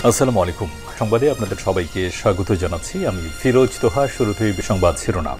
আসসালামু আলাইকুম। সংবাদে আপনাদের সবাইকে স্বাগত জানাচ্ছি। আমি ফিরোজ তোহা। শুরুতেই সংবাদ শিরোনাম।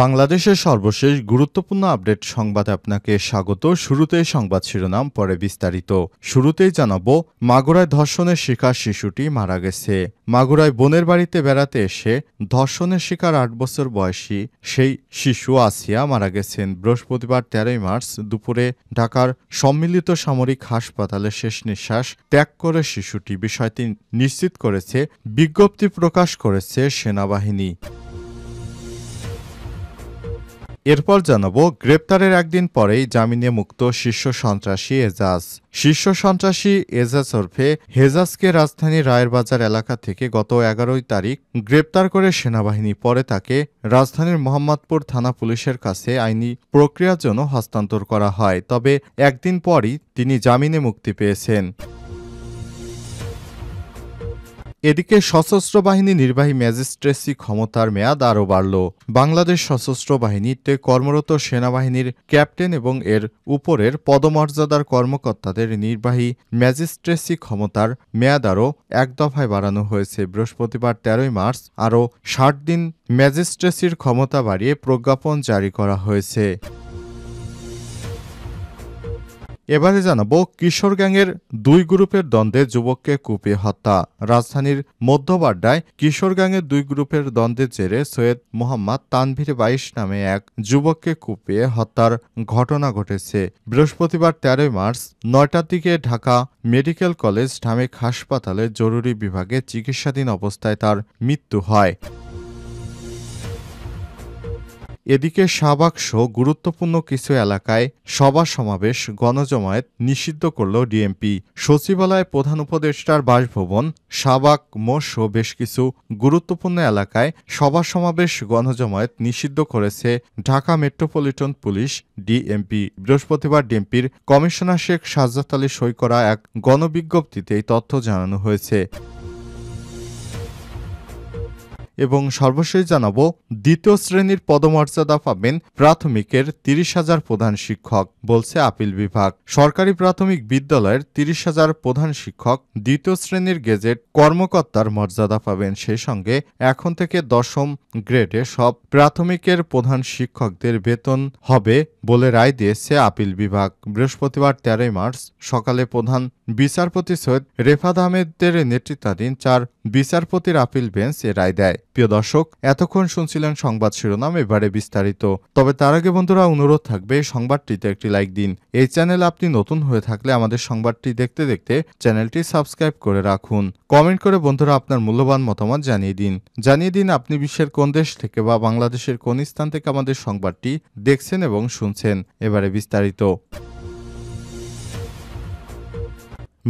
বাংলাদেশের সর্বশেষ গুরুত্বপূর্ণ আপডেট সংবাদে আপনাকে স্বাগত। শুরুতেই সংবাদ শিরোনাম, পরে বিস্তারিত। শুরুতেই জানাবো, মাগুরায় ধর্ষণের শিকার শিশুটি মারা গেছে। মাগুরায় বোনের বাড়িতে বেড়াতে এসে ধর্ষণের শিকার ৮ বছর বয়সী সেই শিশু আসিয়া মারা গেছেন বৃহস্পতিবার ১৩ মার্চ দুপুরে ঢাকার সম্মিলিত সামরিক হাসপাতালে শেষ নিঃশ্বাস ত্যাগ করে শিশুটি। বিষয়টি নিশ্চিত করেছে, বিজ্ঞপ্তি প্রকাশ করেছে সেনাবাহিনী। এরপর জানাবো, গ্রেপ্তারের একদিন পরেই জামিনে মুক্ত শীর্ষ সন্ত্রাসী এজাজ। শীর্ষ সন্ত্রাসী এজাজ ওরফে হেজাজকে রাজধানীর রায়েরবাজার এলাকা থেকে গত ১১ তারিখ গ্রেপ্তার করে সেনাবাহিনী। পরে তাকে রাজধানীর মোহাম্মদপুর থানা পুলিশের কাছে আইনি প্রক্রিয়ার জন্য হস্তান্তর করা হয়। তবে একদিন পরই তিনি জামিনে মুক্তি পেয়েছেন। এদিকে সশস্ত্র বাহিনী নির্বাহী ম্যাজিস্ট্রেসি ক্ষমতার মেয়াদ আরও বাড়ল। বাংলাদেশ সশস্ত্র বাহিনীতে কর্মরত সেনাবাহিনীর ক্যাপ্টেন এবং এর উপরের পদমর্যাদার কর্মকর্তাদের নির্বাহী ম্যাজিস্ট্রেসি ক্ষমতার মেয়াদ আরও এক দফায় বাড়ানো হয়েছে। বৃহস্পতিবার ১৩ মার্চ আরও ৬০ দিন ম্যাজিস্ট্রেসির ক্ষমতা বাড়িয়ে প্রজ্ঞাপন জারি করা হয়েছে। এবারে জানাবো, কিশোর গ্যাংয়ের দুই গ্রুপের দ্বন্দ্বে যুবককে কুপিয়ে হত্যা। রাজধানীর মধ্যবাড্ডায় কিশোর গ্যাংয়ের দুই গ্রুপের দ্বন্দ্বের জেরে সৈয়দ মোহাম্মদ তানভীর ২২ নামে এক যুবককে কুপিয়ে হত্যার ঘটনা ঘটেছে। বৃহস্পতিবার ১৩ মার্চ ৯টার দিকে ঢাকা মেডিকেল কলেজ ঢামেক হাসপাতালের জরুরি বিভাগে চিকিৎসাধীন অবস্থায় তার মৃত্যু হয়। এদিকে শাহবাগসহ গুরুত্বপূর্ণ কিছু এলাকায় সভা সমাবেশ গণজমায়েত নিষিদ্ধ করল ডিএমপি। সচিবালয়ে প্রধান উপদেষ্টার বাসভবন, শাহবাগ মোড়সহ বেশ কিছু গুরুত্বপূর্ণ এলাকায় সভা সমাবেশ গণজমায়েত নিষিদ্ধ করেছে ঢাকা মেট্রোপলিটন পুলিশ ডিএমপি। বৃহস্পতিবার ডিএমপির কমিশনার শেখ সাজ্জাদ আলী সই করা এক গণবিজ্ঞপ্তিতে এই তথ্য জানানো হয়েছে। এবং সর্বশেষ জানাবো, দ্বিতীয় শ্রেণীর পদমর্যাদা পাবেন প্রাথমিকের ৩০,০০০ প্রধান শিক্ষক, বলছে আপিল বিভাগ। সরকারি প্রাথমিক বিদ্যালয়ের ৩০,০০০ প্রধান শিক্ষক দ্বিতীয় শ্রেণীর গেজেট কর্মকর্তার মর্যাদা পাবেন। সেই সঙ্গে এখন থেকে ১০ম গ্রেডে সব প্রাথমিকের প্রধান শিক্ষকদের বেতন হবে বলে রায় দিয়েছে আপিল বিভাগ। বৃহস্পতিবার ১৩ মার্চ সকালে প্রধান বিচারপতি সৈয়দ রেফাত আহমেদের নেতৃত্বাধীন ৪ বিচারপতির আপিল বেঞ্চ এ রায় দেয়। প্রিয় দর্শক, এতক্ষণ শুনছিলেন সংবাদ শিরোনাম, এবারে বিস্তারিত। তবে তার আগে বন্ধুরা, অনুরোধ থাকবে সংবাদটিতে একটি লাইক দিন। এই চ্যানেলে আপনি নতুন হয়ে থাকলে আমাদের সংবাদটি দেখতে দেখতে চ্যানেলটি সাবস্ক্রাইব করে রাখুন। কমেন্ট করে বন্ধুরা আপনার মূল্যবান মতামত জানিয়ে দিন আপনি বিশ্বের কোন দেশ থেকে বা বাংলাদেশের কোন স্থান থেকে আমাদের সংবাদটি দেখছেন এবং শুনছেন। এবারে বিস্তারিত।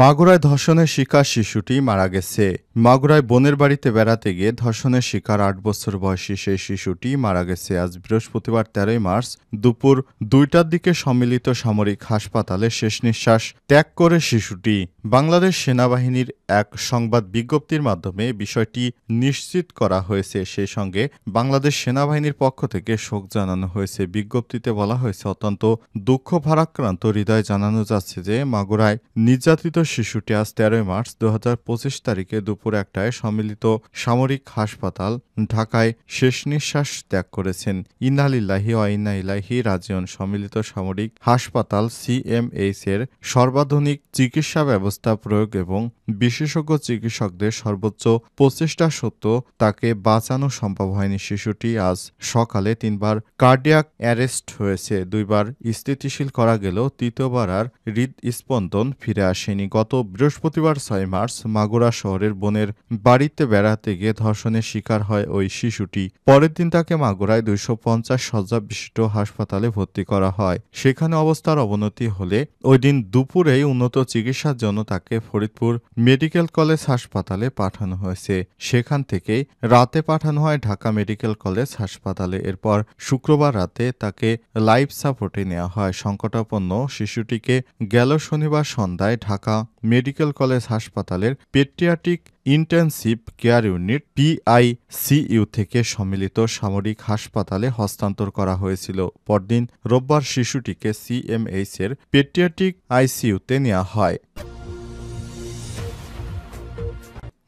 মাগুরায় ধর্ষণের শিকার শিশুটি মারা গেছে। মাগুরায় বোনের বাড়িতে বেড়াতে গিয়ে ধর্ষণের শিকার ৮ বছর বয়সী সেই শিশুটি মারা গেছে। আজ বৃহস্পতিবার ১৩ মার্চ দুপুর ২টার দিকে সম্মিলিত সামরিক হাসপাতালে শেষ নিঃশ্বাস ত্যাগ করে শিশুটি। বাংলাদেশ সেনাবাহিনীর এক সংবাদ বিজ্ঞপ্তির মাধ্যমে বিষয়টি নিশ্চিত করা হয়েছে। সেই সঙ্গে বাংলাদেশ সেনাবাহিনীর পক্ষ থেকে শোক জানানো হয়েছে। বিজ্ঞপ্তিতে বলা হয়েছে, অত্যন্ত দুঃখ ভারাক্রান্ত হৃদয় জানানো যাচ্ছে যে মাগুরায় নির্যাতিত শিশুটি আজ ১৩ মার্চ ২০২৫ তারিখে দুপুর ১টায় সম্মিলিত সামরিক হাসপাতাল ঢাকায় শেষ নিঃশ্বাস ত্যাগ করেছেন। ইন্না লিল্লাহি ওয়া ইন্না ইলাইহি রাজিউন। সম্মিলিত সামরিক হাসপাতাল সিএমএইচ এর সর্বাধুনিক চিকিৎসা ব্যবস্থা প্রয়োগ এবং বিশেষজ্ঞ চিকিৎসকদের সর্বোচ্চ প্রচেষ্টা সত্ত্বেও তাকে বাঁচানো সম্ভব হয়নি। শিশুটি আজ সকালে ৩বার কার্ডিয়াক অ্যারেস্ট হয়েছে। ২বার স্থিতিশীল করা গেলেও তৃতীয়বার আর হৃদস্পন্দন ফিরে আসেনি। গত বৃহস্পতিবার ৬ মার্চ মাগুরা শহরের বোনের বাড়িতে বেড়াতে গিয়ে ধর্ষণের শিকার হয় ওই শিশুটি। পরের দিন তাকে মাগুরায় ২৫০ শয্যা বিশিষ্ট হাসপাতালে ভর্তি করা হয়। সেখানে অবস্থার অবনতি হলে ওই দিন দুপুরেই উন্নত চিকিৎসার জন্য তাকে ফরিদপুর মেডিকেল কলেজ হাসপাতালে পাঠানো হয়েছে। সেখান থেকেই রাতে পাঠানো হয় ঢাকা মেডিকেল কলেজ হাসপাতালে। এরপর শুক্রবার রাতে তাকে লাইফ সাপোর্টে নেওয়া হয়। সংকটাপন্ন শিশুটিকে গেল শনিবার সন্ধ্যায় ঢাকা মেডিকেল কলেজ হাসপাতালের paediatric intensive care unit PICU থেকে সম্মিলিত সামরিক হাসপাতালে হস্তান্তর করা হয়েছিল। পরদিন রোববার শিশুটিকে CMH এর পেডিয়াট্রিক ICUতে নেওয়া হয়।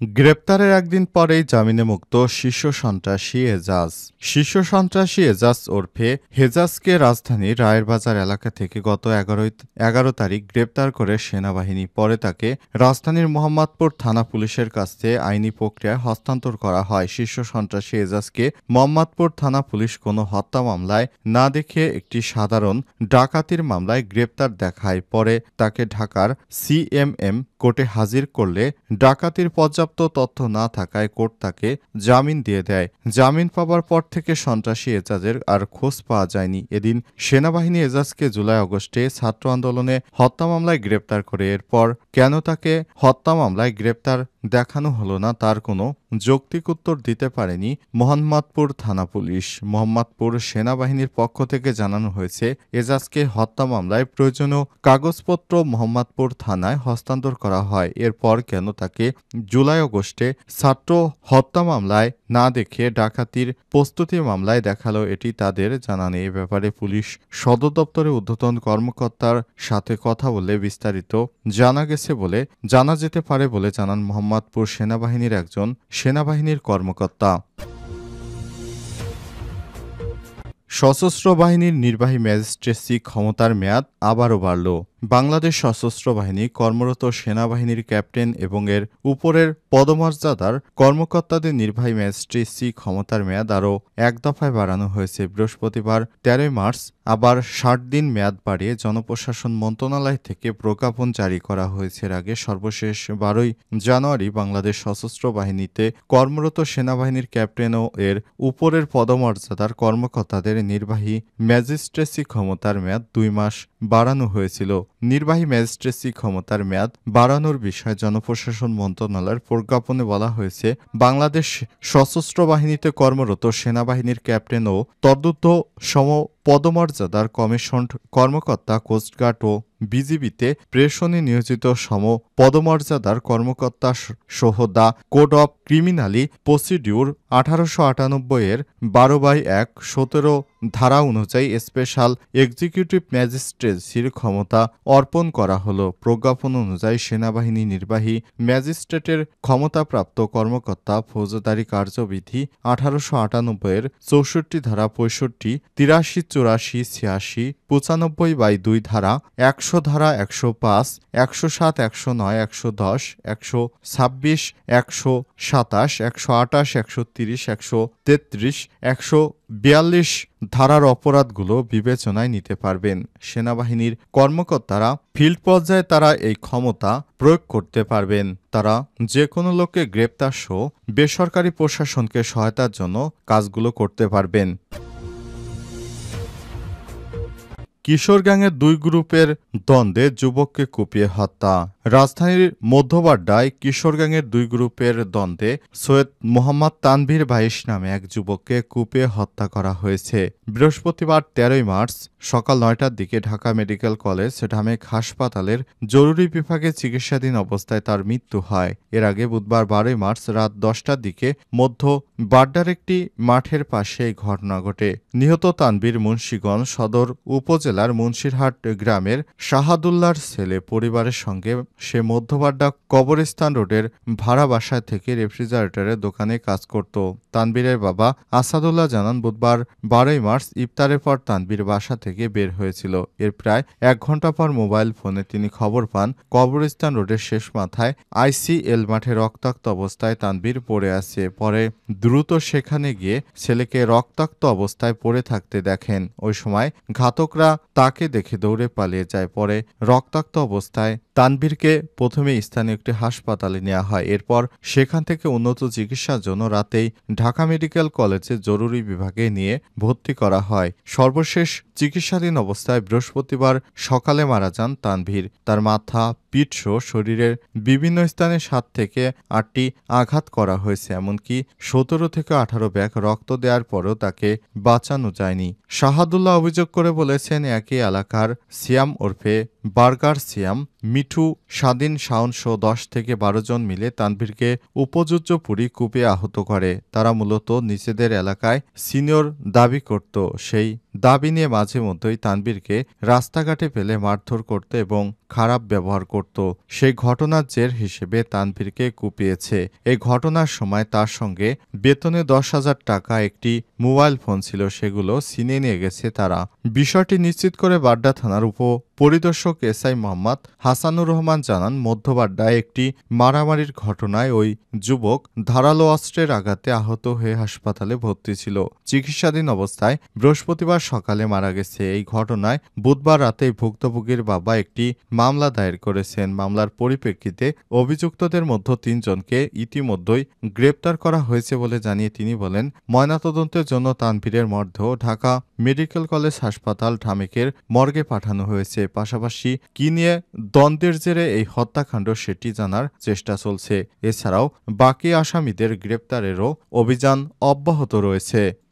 গ্রেপ্তারের একদিন পরেই জামিনে মুক্ত শীর্ষ সন্ত্রাসী এজাজ। শীর্ষ সন্ত্রাসী এজাজ ওরফে হেজাজকে রাজধানীর রায়েরবাজার এলাকা থেকে গত ১১ তারিখ গ্রেপ্তার করে সেনাবাহিনী। পরে তাকে রাজধানীর মোহাম্মদপুর থানা পুলিশের কাছে আইনি প্রক্রিয়ায় হস্তান্তর করা হয়। শীর্ষ সন্ত্রাসী এজাজকে মোহাম্মদপুর থানা পুলিশ কোনো হত্যা মামলায় না দেখে একটি সাধারণ ডাকাতির মামলায় গ্রেপ্তার দেখায়। পরে তাকে ঢাকার সিএমএম কোর্টে হাজির করলে ডাকাতির পর্যাপ্ত তথ্য না থাকায় কোর্ট তাকে জামিন দিয়ে দেয়। জামিন পাবার পর থেকে সন্ত্রাসী এজাজের আর খোঁজ পাওয়া যায়নি। এদিন সেনাবাহিনী এজাজকে জুলাই-আগস্টে ছাত্র আন্দোলনে হত্যা মামলায় গ্রেপ্তার করে। এরপর কেন তাকে হত্যা মামলায় গ্রেপ্তার দেখানো হলো না তার কোনো যৌক্তিক উত্তর দিতে পারেনি মোহাম্মদপুর থানা পুলিশ। মোহাম্মদপুর সেনাবাহিনীর পক্ষ থেকে জানানো হয়েছে, এজাজকে হত্যা মামলায় প্রয়োজনীয় কাগজপত্র মোহাম্মদপুর থানায় হস্তান্তর করা হয়। এরপর কেন তাকে জুলাই-আগস্টে ছাত্র হত্যা মামলায় না দেখে ডাকাতির প্রস্তুতি মামলায় দেখালো, এটি তাদের জানা নেই। এ ব্যাপারে পুলিশ সদর দপ্তরে ঊর্ধ্বতন কর্মকর্তার সাথে কথা বলে বিস্তারিত জানা যেতে পারে বলে জানান মোহাম্মদপুর সেনাবাহিনীর একজন সেনাবাহিনীর কর্মকর্তা। সশস্ত্র বাহিনীর নির্বাহী ম্যাজিস্ট্রেসি ক্ষমতার মেয়াদ আবারও বাড়ল। বাংলাদেশ সশস্ত্র বাহিনী কর্মরত সেনাবাহিনীর ক্যাপ্টেন এবং এর উপরের পদমর্যাদার কর্মকর্তাদের নির্বাহী ম্যাজিস্ট্রেসি ক্ষমতার মেয়াদ আরও এক দফায় বাড়ানো হয়েছে। বৃহস্পতিবার ১৩ মার্চ আবার ৬০ দিন মেয়াদ বাড়িয়ে জনপ্রশাসন মন্ত্রণালয় থেকে প্রজ্ঞাপন জারি করা হয়েছে। এর আগে সর্বশেষ ১২ জানুয়ারি বাংলাদেশ সশস্ত্র বাহিনীতে কর্মরত সেনাবাহিনীর ক্যাপ্টেন ও এর উপরের পদমর্যাদার কর্মকর্তাদের নির্বাহী ম্যাজিস্ট্রেসি ক্ষমতার মেয়াদ ২ মাস বাড়ানো হয়েছিল। নির্বাহী ম্যাজিস্ট্রেসি ক্ষমতার মেয়াদ বাড়ানোর বিষয়ে জনপ্রশাসন মন্ত্রণালয়ের প্রজ্ঞাপনে বলা হয়েছে, বাংলাদেশ সশস্ত্র বাহিনীতে কর্মরত সেনাবাহিনীর ক্যাপ্টেন ও তদূর্ধ্ব সম পদমর্যাদার কমিশন কর্মকর্তা, কোস্টগার্ড ও বিজিবিতে প্রেষণে নিয়োজিত সম পদমর্যাদার কর্মকর্তা সহ the code of criminally procedure ১৮৯৮ এর ১২/১ ১৭ ধারা অনুযায়ী স্পেশাল এক্সিকিউটিভ ম্যাজিস্ট্রেসির ক্ষমতা অর্পণ করা হলো। প্রজ্ঞাপন অনুযায়ী সেনাবাহিনী নির্বাহী ম্যাজিস্ট্রেটের ক্ষমতাপ্রাপ্ত কর্মকর্তা ফৌজদারি কার্যবিধি ১৮৯৮ এর ৬৪ ধারা ৬৫, ৮৩, ৮৪, ৮৬, ৯৫/২ ধারা, ১০০ ধারা, ১০৫, ১০৭, ১০৯, ১১০, ১২৬, ১২৭, ১২৮, ১৩০, ১৩৩, ১৪২ ধারার অপরাধগুলো বিবেচনায় নিতে পারবেন। সেনাবাহিনীর কর্মকর্তারা ফিল্ড পর্যায়ে তারা এই ক্ষমতা প্রয়োগ করতে পারবেন। তারা যে কোনো লোককে গ্রেপ্তার সহ বেসরকারি প্রশাসনকে সহায়তার জন্য কাজগুলো করতে পারবেন। কিশোর গ্যাংয়ের ২ গ্রুপের দ্বন্দ্বে যুবককে কুপিয়ে হত্যা। রাজধানীর মধ্যবাড্ডায় কিশোর গ্যাংয়ের ২ গ্রুপের দ্বন্দ্বে সৈয়দ মোহাম্মদ তানভীর বাইশ নামে এক যুবককে কুপিয়ে হত্যা করা হয়েছে। বৃহস্পতিবার ১৩ মার্চ সকাল ৯টার দিকে ঢাকা মেডিকেল কলেজ ঢামেক হাসপাতালের জরুরি বিভাগে চিকিৎসাধীন অবস্থায় তার মৃত্যু হয়। এর আগে বুধবার ১২ মার্চ রাত ১০টার দিকে মধ্য বাড্ডার একটি মাঠের পাশে এই ঘটনা ঘটে। নিহত তানভীর মুন্সিগঞ্জ সদর উপজেলার মুন্সিরহাট গ্রামের শাহাদুল্লাহর ছেলে। পরিবারের সঙ্গে সে মধ্যবাড্ডা কবরস্থান রোডের ভাড়া বাসায় থেকে রেফ্রিজারেটরের দোকানে কাজ করত। তানভীরের বাবা আসাদুল্লাহ জানান, বুধবার ১২ মার্চ ইফতারের পর তানভীর বাসা থেকে বের হয়েছিল। এর প্রায় ১ ঘণ্টা পর মোবাইল ফোনে তিনি খবর পান কবরস্থান রোডের শেষ মাথায় আইসিএল মাঠে রক্তাক্ত অবস্থায় তানভীর পড়ে আছে। পরে দ্রুত সেখানে গিয়ে ছেলেকে রক্তাক্ত অবস্থায় পড়ে থাকতে দেখেন। ওই সময় ঘাতকরা তাকে দেখে দৌড়ে পালিয়ে যায়। পরে রক্তাক্ত অবস্থায় তানভীরকে প্রথমে স্থানীয় একটি হাসপাতালে নেওয়া হয়। এরপর সেখান থেকে উন্নত চিকিৎসার জন্য রাতেই ঢাকা মেডিকেল কলেজে জরুরি বিভাগে নিয়ে ভর্তি করা হয়। সর্বশেষ চিকিৎসাধীন অবস্থায় বৃহস্পতিবার সকালে মারা যান তানভীর। তার মাথা, পিঠ সহ শরীরের বিভিন্ন স্থানে ৭ থেকে ৮টি আঘাত করা হয়েছে। এমনকি ১৭ থেকে ১৮ ব্যাগ রক্ত দেওয়ার পরও তাকে বাঁচানো যায়নি। শাহাদুল্লাহ অভিযোগ করে বলেছেন, একই এলাকার সিয়াম ওরফে বার্গার সিয়াম, মিঠু, স্বাধীন, শাওন সহ ১০ থেকে ১২ জন মিলে তানভীরকে উপযুজ্য পুরি কুপিয়ে আহত করে। তারা মূলত নিজেদের এলাকায় সিনিয়র দাবি করত। সেই দাবি নিয়ে মাঝে মধ্যেই তানভীরকে রাস্তাঘাটে পেলে মারধর করত এবং খারাপ ব্যবহার করত। সেই ঘটনার জের হিসেবে তানভীরকে কুপিয়েছে। এই ঘটনার সময় তার সঙ্গে বেতনে 10,000 টাকা একটি মোবাইল ফোন ছিল, সেগুলো ছিনিয়ে নিয়ে গেছে তারা। বিষয়টি নিশ্চিত করে বাড্ডা থানার পরিদর্শক এসআই মোহাম্মদ হাসানুর রহমান জানান, মধ্যবাড্ডায় একটি মারামারির ঘটনায় ওই যুবক ধারালো অস্ত্রের আঘাতে আহত হয়ে হাসপাতালে ভর্তি ছিল। চিকিৎসাধীন অবস্থায় বৃহস্পতিবার সকালে মারা গেছে। এই ঘটনায় বুধবার রাতেই ভুক্তভোগীর বাবা একটি মামলা দায়ের করেছেন। মামলার পরিপ্রেক্ষিতে অভিযুক্তদের মধ্যে 3 জনকে ইতিমধ্যেই গ্রেপ্তার করা হয়েছে বলে জানিয়ে তিনি বলেন, ময়নাতদন্তের জন্য তানভীরের মরদেহ ঢাকা মেডিকেল কলেজ হাসপাতাল ঢামেকের মর্গে পাঠানো হয়েছে। পাশাপাশি কি নিয়ে দ্বন্দ্বের জেরে এই হত্যাকাণ্ড সেটি জানার চেষ্টা চলছে। এছাড়াও বাকি আসামিদের গ্রেপ্তারেরও অভিযান অব্যাহত রয়েছে।